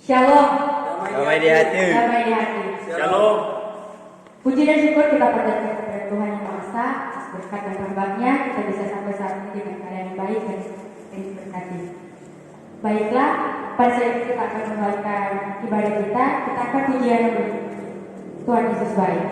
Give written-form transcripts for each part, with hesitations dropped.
Shalom. Damai di hati. Damai di hati. Shalom. Puji dan syukur kita panjatkan kepada Tuhan Yang Maha Esa atas berkat dan rahmat-Nya kita bisa sampai saat ini dengan keadaan yang baik dan diberkati. Baiklah, pada saat ini kita akan memulakan ibadah kita. Kita akan pujian Tuhan Yesus baik.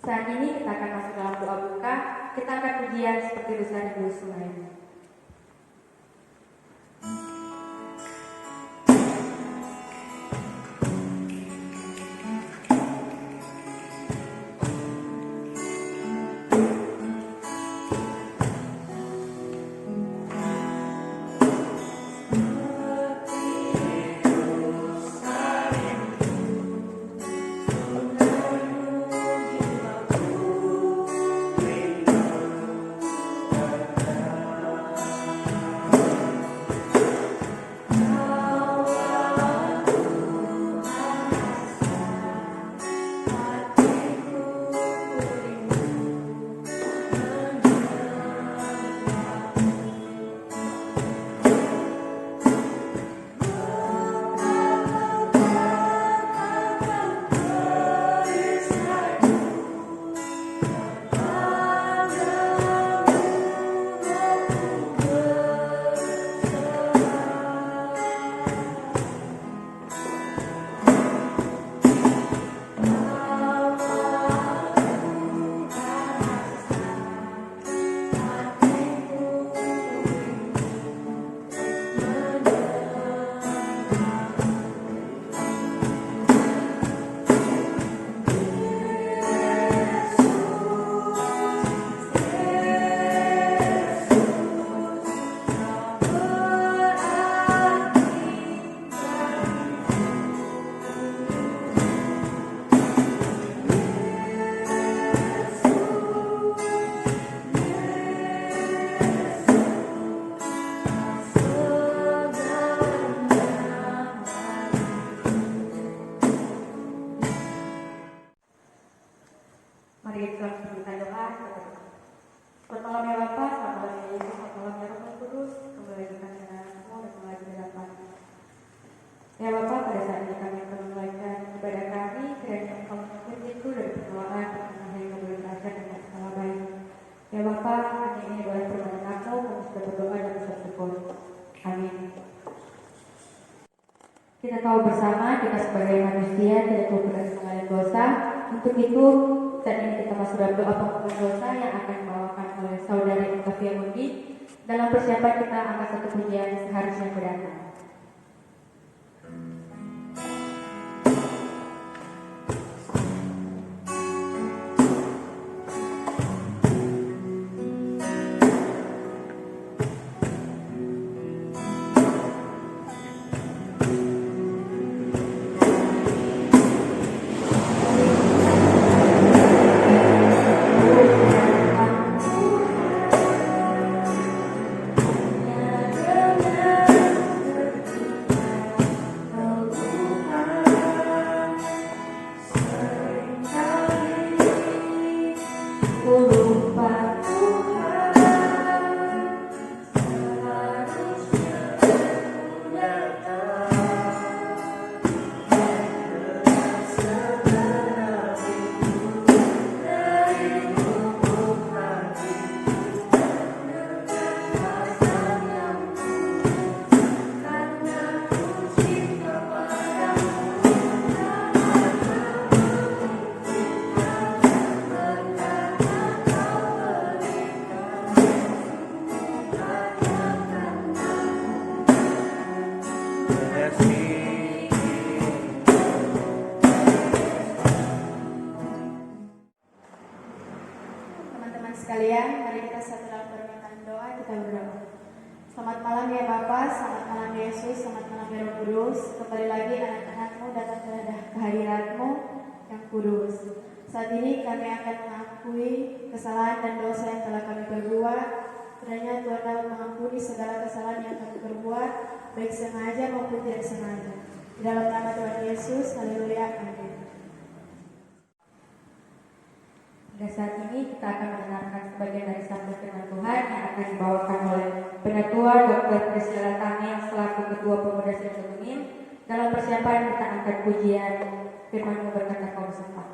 Saat ini kita akan masuk dalam doa buka. Kita akan pujian seperti besar di sungai. Mari kita berikan doa. Selamat malam ya Bapa, selamat malam ya Yesus, selamat malam ya Roh Kudus. Kembali lagi kami dengan semua dan kembali di hadapan. Ya Bapa, pada saat ini kami akan memulaikan ibadah kami. Kiranya Engkau memimpin itu dari pertolongan yang kami berikan dengan segala baik. Ya Bapa, hanya ini adalah permohonan-Mu, kami sudah berdoa dan bersyukur. Amin. Kita tahu bersama kita sebagai manusia tidak cukup dengan segala dosa. Untuk itu saat ini kita masuk dalam doa pengampunan dosa yang akan dibawakan oleh saudari Octavia Mundi dalam persiapan kita angkat satu pujian seharusnya mendatang. bersatu dalam permintaan doa, kita berdoa. Selamat malam ya Bapa, selamat malam Yesus, selamat malam ya Roh Kudus. Kembali lagi anak-anakmu datang ke kehadiratmu yang kudus. Saat ini kami akan mengakui kesalahan dan dosa yang telah kami perbuat. Kiranya Tuhan dapat mengampuni segala kesalahan yang kami perbuat, baik sengaja maupun tidak sengaja. Di dalam nama Tuhan Yesus, haleluya, amin. Dan saat ini kita akan mendengarkan sebagian dari sabda firman Tuhan yang akan dibawakan oleh Penatua Dr. Priscilla Tamil selaku Ketua Pemuda Sedomin dalam persiapan kita angkat pujian firman-Mu berkata kau besertaku.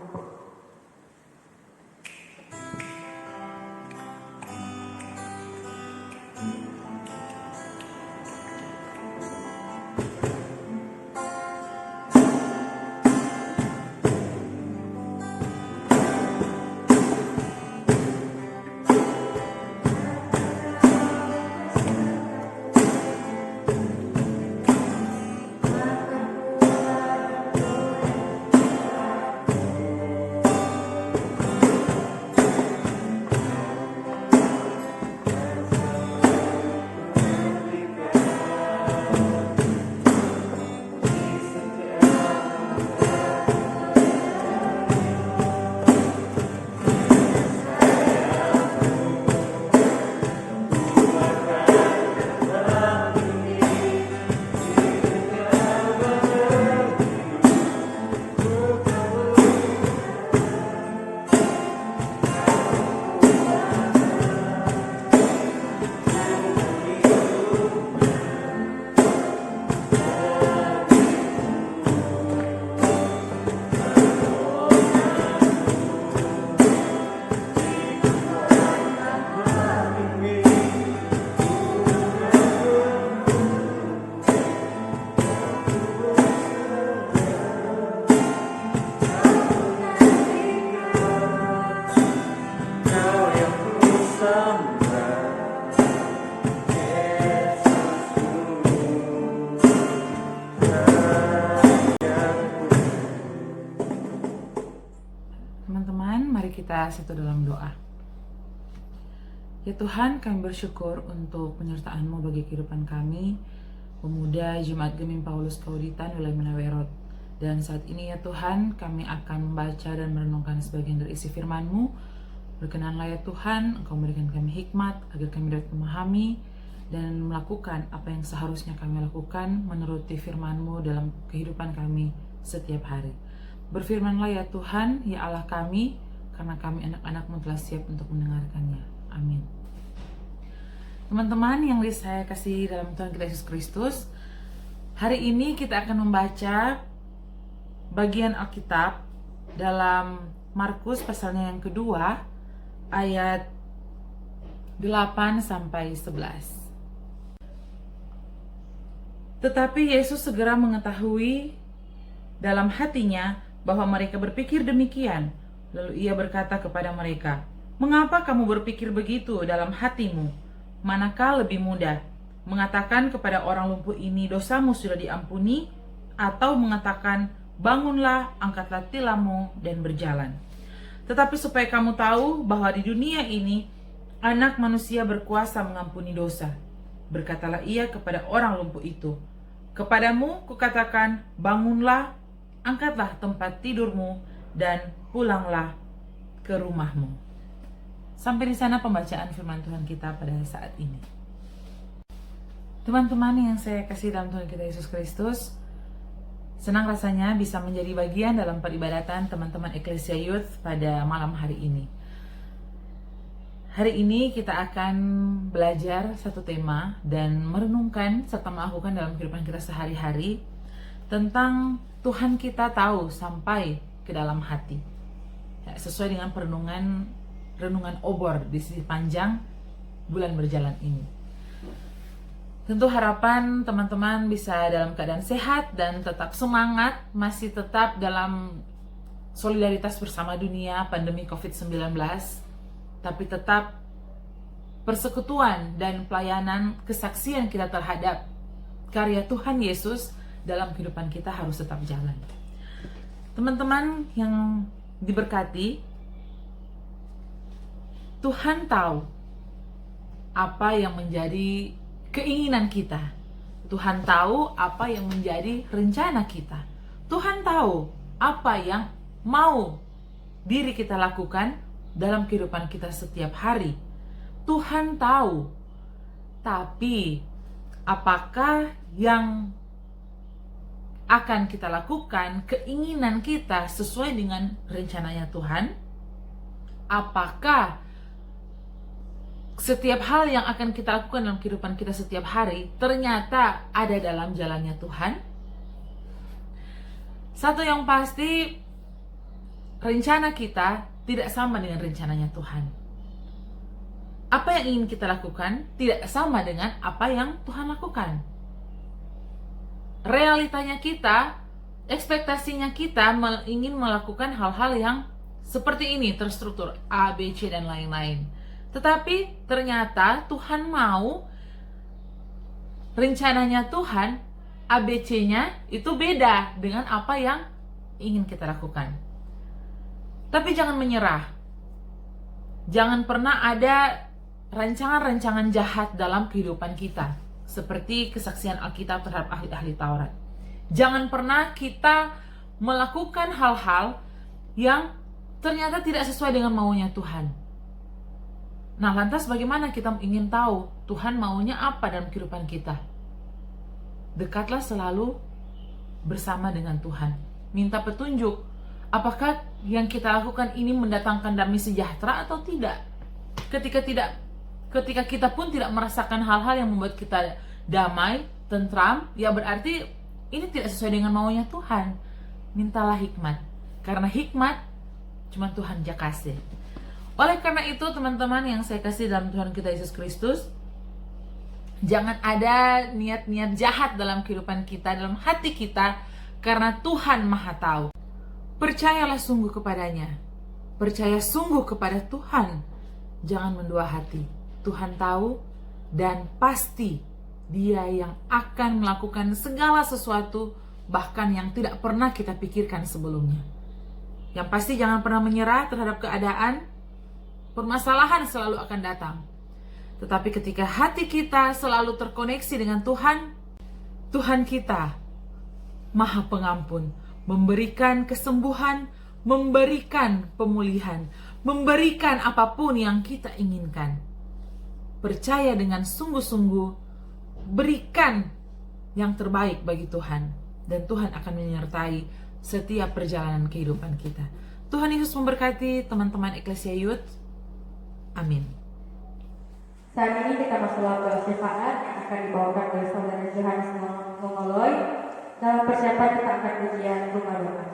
Kita satu dalam doa. Ya Tuhan, kami bersyukur untuk penyertaan-Mu bagi kehidupan kami, pemuda Jemaat Gemim Paulus Kauditan wilayah Menawerot. Dan saat ini ya Tuhan, kami akan membaca dan merenungkan sebagian dari isi firman-Mu. Berkenanlah ya Tuhan, Engkau memberikan kami hikmat agar kami dapat memahami dan melakukan apa yang seharusnya kami lakukan menuruti firman-Mu dalam kehidupan kami setiap hari. Berfirmanlah ya Tuhan, ya Allah kami, karena kami anak-anak-Mu telah siap untuk mendengarkannya. Amin. Teman-teman yang saya kasih dalam Tuhan kita Yesus Kristus, hari ini kita akan membaca bagian Alkitab dalam Markus pasalnya yang kedua, ayat 8 sampai 11. Tetapi Yesus segera mengetahui dalam hatinya bahwa mereka berpikir demikian. Lalu ia berkata kepada mereka, "Mengapa kamu berpikir begitu dalam hatimu? Manakah lebih mudah, mengatakan kepada orang lumpuh ini, dosamu sudah diampuni, atau mengatakan, bangunlah, angkatlah tilammu dan berjalan? Tetapi supaya kamu tahu bahwa di dunia ini, Anak Manusia berkuasa mengampuni dosa." Berkatalah ia kepada orang lumpuh itu, "Kepadamu kukatakan, bangunlah, angkatlah tempat tidurmu, dan pulanglah ke rumahmu." Sampai di sana pembacaan firman Tuhan kita pada saat ini. Teman-teman yang saya kasih dalam Tuhan kita Yesus Kristus, senang rasanya bisa menjadi bagian dalam peribadatan teman-teman Ecclesia Youth pada malam hari ini. Hari ini kita akan belajar satu tema dan merenungkan serta melakukan dalam kehidupan kita sehari-hari tentang Tuhan kita tahu sampai ke dalam hati, ya, sesuai dengan renungan obor di sisi panjang bulan berjalan ini. Tentu harapan teman-teman bisa dalam keadaan sehat dan tetap semangat, masih tetap dalam solidaritas bersama dunia pandemi COVID-19, tapi tetap persekutuan dan pelayanan kesaksian kita terhadap karya Tuhan Yesus dalam kehidupan kita harus tetap jalan. Teman-teman yang diberkati, Tuhan tahu apa yang menjadi keinginan kita. Tuhan tahu apa yang menjadi rencana kita. Tuhan tahu apa yang mau diri kita lakukan dalam kehidupan kita setiap hari. Tuhan tahu. Tapi apakah yang akan kita lakukan, keinginan kita sesuai dengan rencananya Tuhan? Apakah setiap hal yang akan kita lakukan dalam kehidupan kita setiap hari ternyata ada dalam jalannya Tuhan? Satu yang pasti, rencana kita tidak sama dengan rencananya Tuhan. Apa yang ingin kita lakukan tidak sama dengan apa yang Tuhan lakukan. Realitanya kita, ekspektasinya kita ingin melakukan hal-hal yang seperti ini, terstruktur A, B, C, dan lain-lain. Tetapi ternyata Tuhan mau rencananya Tuhan, ABC-nya itu beda dengan apa yang ingin kita lakukan. Tapi jangan menyerah. Jangan pernah ada rancangan-rancangan jahat dalam kehidupan kita, seperti kesaksian Alkitab terhadap ahli-ahli Taurat. Jangan pernah kita melakukan hal-hal yang ternyata tidak sesuai dengan maunya Tuhan. Nah, lantas bagaimana kita ingin tahu Tuhan maunya apa dalam kehidupan kita? Dekatlah selalu bersama dengan Tuhan. Minta petunjuk. Apakah yang kita lakukan ini mendatangkan damai sejahtera atau tidak? Ketika kita pun tidak merasakan hal-hal yang membuat kita damai, tentram, ya berarti ini tidak sesuai dengan maunya Tuhan. Mintalah hikmat. Karena hikmat cuma Tuhan yang kasih. Oleh karena itu, teman-teman yang saya kasih dalam Tuhan kita Yesus Kristus, jangan ada niat-niat jahat dalam kehidupan kita, dalam hati kita, karena Tuhan Maha Tahu. Percayalah sungguh kepadanya. Percaya sungguh kepada Tuhan. Jangan mendua hati. Tuhan tahu dan pasti Dia yang akan melakukan segala sesuatu, bahkan yang tidak pernah kita pikirkan sebelumnya. Yang pasti jangan pernah menyerah terhadap keadaan. Permasalahan selalu akan datang. Tetapi ketika hati kita selalu terkoneksi dengan Tuhan, Tuhan kita Maha Pengampun, memberikan kesembuhan, memberikan pemulihan, memberikan apapun yang kita inginkan. Percaya dengan sungguh-sungguh, berikan yang terbaik bagi Tuhan, dan Tuhan akan menyertai setiap perjalanan kehidupan kita. Tuhan Yesus memberkati teman-teman Eklesia Youth. Amin. Saat ini kita masuk dalam doa syafaat yang akan dibawakan oleh Saudara Johannes Mongoloy. Dalam persiapan kita akan ujian rumah doa.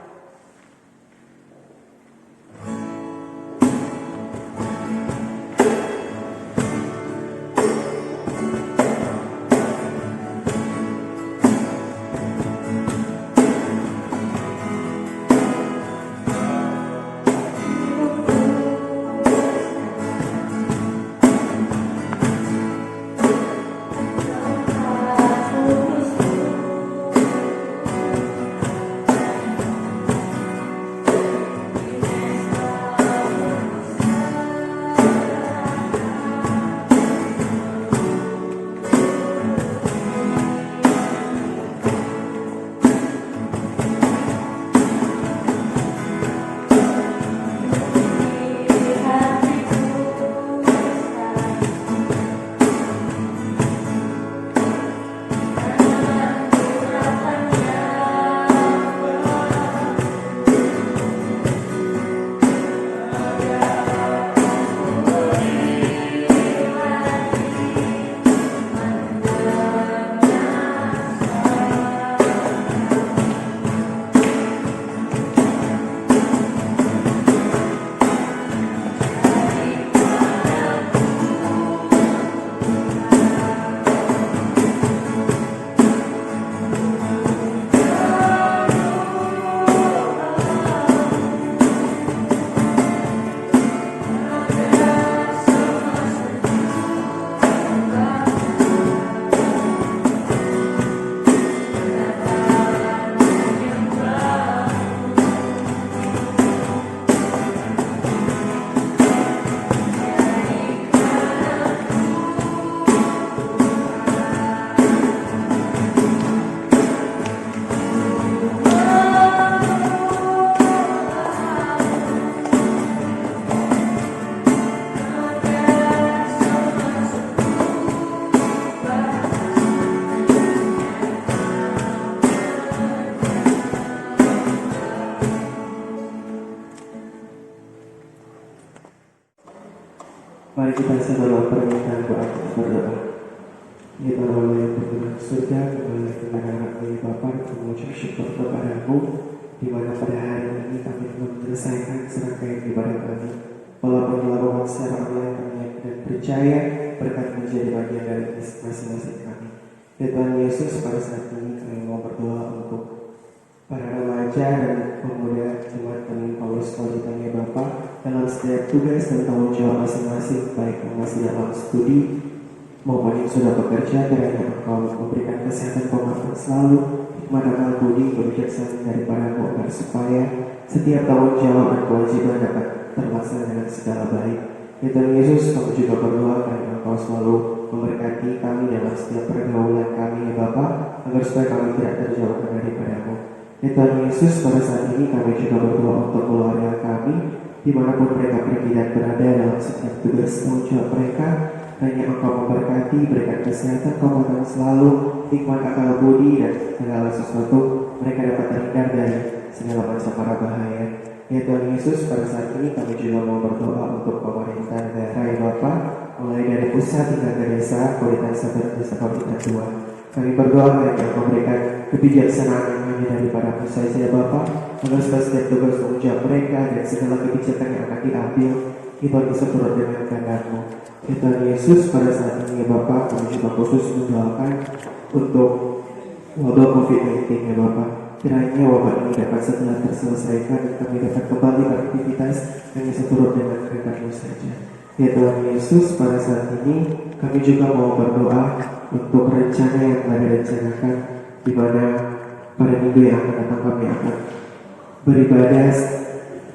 Mari kita selalu permintaan doa kita berdoa. Ya Tuhan Allah yang berkenan surga, kembali kepada hati Bapa, mengucap syukur kepadamu, di mana pada hari ini kami telah menyelesaikan serangkaian ibadah kami. Walaupun dilakukan secara online, kami yakin dan percaya berkat menjadi bagian dari masing-masing kami. Ya Tuhan Yesus, pada saat ini kami mau berdoa untuk para remaja dan pemuda jemaat kami Paulus Kolitanya Bapa dalam setiap tugas dan tanggung jawab masing-masing, baik yang masih dalam studi maupun yang sudah bekerja. Kiranya Engkau memberikan kesehatan kekuatan selalu, hikmat akal budi kebijaksanaan daripadamu, agar supaya setiap tanggung jawab dan kewajiban dapat terlaksana dengan segala baik. Ya Tuhan Yesus, kami juga berdoa karena Engkau selalu memberkati kami dalam setiap pergaulan kami ya Bapa, agar supaya kami tidak terjauhkan daripadamu. Ya Tuhan Yesus, pada saat ini kami juga berdoa untuk keluarga kami, dimanapun mereka pergi dan berada dalam setiap tugas tanggung jawab mereka. Hanya Engkau memberkati, berikan kesehatan, kekuatan selalu, hikmat akal budi, dan segala sesuatu mereka dapat terhindar dari segala macam mara bahaya. Ya Tuhan Yesus, pada saat ini kami juga mau berdoa untuk pemerintah negara ya Bapa, mulai dari pusat hingga ke desa, kualitas 1 dan desa kualitas 2. Kami berdoa agar Engkau memberikan kebijaksanaan yang hanya daripada pusat ya Bapa, agar setiap tugas tanggung jawab mereka dan segala kebijakan yang akan diambil itu bisa turut dengan kehendak-Mu. Ya Tuhan Yesus, pada saat ini ya Bapa, kami juga khusus mendoakan untuk wabah COVID-19 ya Bapa. Kiranya wabah ini dapat segera terselesaikan dan kami dapat kembali beraktivitas hanya seturut dengan kehendak-Mu saja. Ya Tuhan Yesus, pada saat ini kami juga mau berdoa untuk rencana yang telah direncanakan, di mana pada minggu yang akan datang kami akan beribadah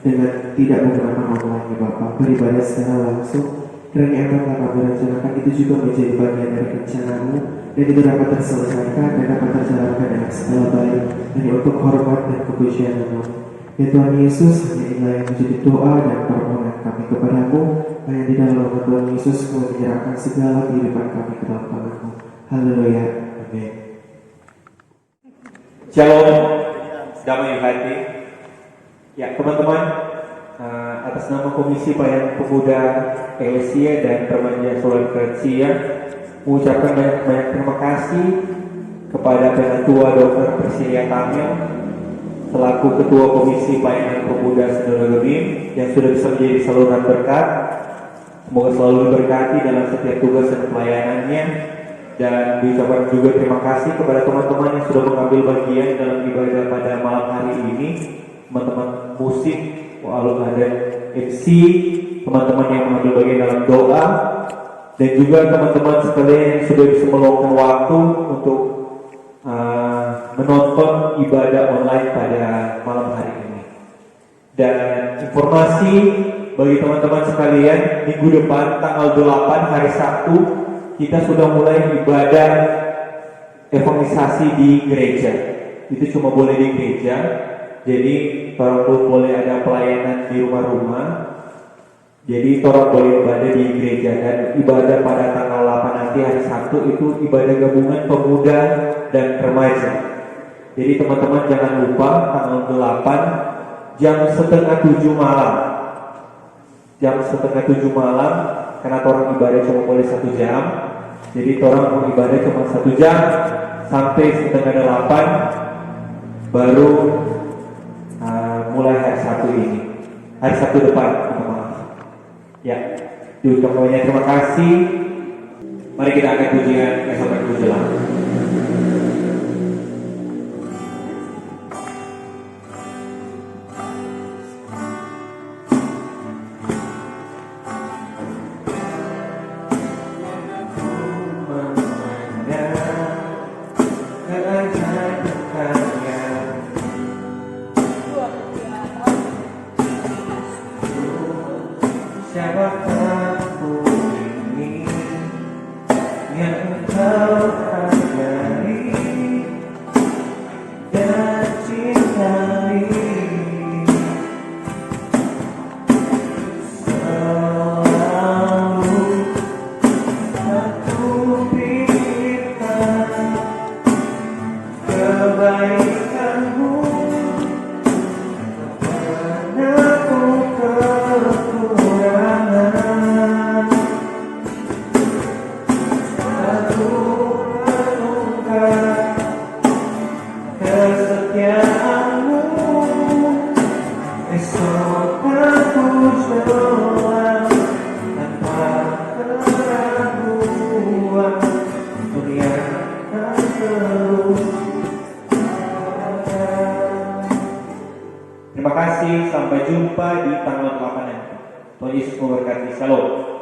dengan tidak menggunakan online ya Bapak, beribadah secara langsung. Kiranya apa yang telah kami rencanakan itu juga menjadi bagian dari rencana-Mu, dan itu dapat terselesaikan dan dapat terjalankan dengan segala baik, hanya untuk hormat dan kepujian Nama. Ya Tuhan Yesus, hanya inilah yang menjadi doa dan permohonan kami kepadamu. Hanya di dalam nama Tuhan Yesus kami menyerahkan segala kehidupan kami ke dalam tangan-Mu. Haleluya, amin. Shalom, damai hati. Ya teman-teman, atas nama Komisi Pelayanan Pemuda Eklesia dan Remaja Solar Kreasia, mengucapkan banyak terima kasih kepada Penatua Dr. Priscilia Kamil selaku Ketua Komisi Pelayanan Pemuda Saudara Gemim yang sudah bisa menjadi saluran berkat. Semoga selalu diberkati dalam setiap tugas dan pelayanannya. Dan diucapkan juga terima kasih kepada teman-teman yang sudah mengambil bagian dalam ibadah pada malam hari ini. Teman-teman musik, lalu ada MC, teman-teman yang mengambil bagian dalam doa, dan juga teman-teman sekalian yang sudah bisa meluangkan waktu untuk menonton ibadah online pada malam hari ini. Dan informasi bagi teman-teman sekalian, minggu depan tanggal 8 hari Sabtu kita sudah mulai ibadah evangelisasi di gereja. Itu cuma boleh di gereja. Jadi orang pun boleh ada pelayanan di rumah-rumah. Jadi orang boleh ibadah di gereja, dan ibadah pada tanggal 8 nanti hari Sabtu itu ibadah gabungan pemuda dan remaja. Jadi teman-teman jangan lupa tanggal 8 jam setengah 7 malam. Jam setengah 7 malam, karena orang ibadah cuma boleh 1 jam. Jadi orang mau ibadah cuma 1 jam sampai setengah 8 baru mulai hari Sabtu ini, hari Sabtu depan, maaf. Ya, diucapkan banyak terima kasih. Mari kita akan pujian sampai menjelang. Siapakah aku ini yang kau kasih. Sampai jumpa di tanggal 8 nanti. Tuhan Yesus memberkati. Shalom.